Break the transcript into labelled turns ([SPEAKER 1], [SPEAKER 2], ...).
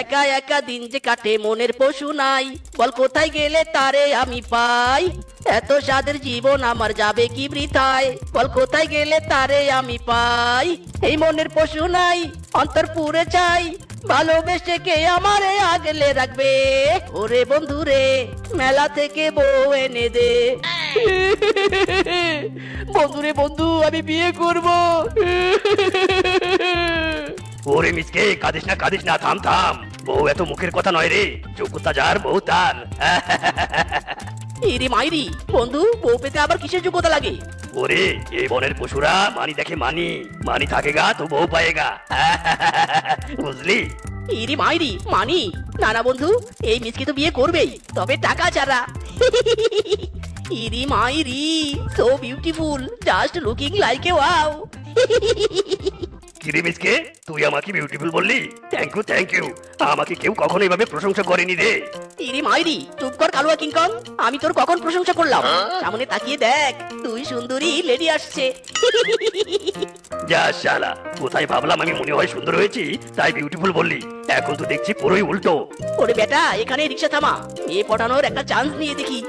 [SPEAKER 1] একা একা দিন যে কাটে মনের পশু নাই, বল কোথায় গেলে তারে আমি পাই। এত স্বাদের জীবন আমার যাবে কি বৃথায়, বল কোথায় গেলে তারে আমি পাই। এই মনের পশু নাই অন্তর পুরে চাই, ভালোবেসে কে আমারে আগলে রাখবে। ওরে বন্ধু রে মেলা থেকে বউ এনে দে। বন্ধুরে বন্ধু আমি বিয়ে করব।
[SPEAKER 2] ওরে মিসকে কাঁদিস না, থাম থাম। বউ এত মুখের কথা নয় রে, যোগ্যতা যার বউ তার।
[SPEAKER 1] ইরে মাইরি বন্ধু, বউ পেতে আবার কিসের যোগ্যতা লাগে?
[SPEAKER 2] ওরে এই বনের পশুরা মানি দেখে মানি, মানি থাকেগা তো বউ পায়েগা। বুঝলি?
[SPEAKER 1] ইরি মাইরি মানি না না বন্ধু, এই মিসকে তো বিয়ে করবেই, তবে টাকা ছাড়া। ইরি মাইরি so beautiful, just looking like a wow.
[SPEAKER 2] কিরে মিসকে, তুই আমাকে বিউটিফুল বললি? Thank you. আমাকে কেউ কখনো এভাবে প্রশংসা করেনি রে।
[SPEAKER 1] ইরি মাইরি চুপ কর কালুয়া কিংকং, আমি তোর কখন প্রশংসা করলাম? সামনে তাকিয়ে দেখ, তুই সুন্দরী লেডি আসছে।
[SPEAKER 2] যা শালা, কোথায় ভাবলাম আমি মনে হয় সুন্দর হয়েছি তাই বিউটিফুল বললি, এখন তো দেখছি পুরোই উল্টো।
[SPEAKER 1] ওরে বেটা এখানে রিক্সা থামা, মেয়ে পটানোর একটা চান্স নিয়ে দেখি।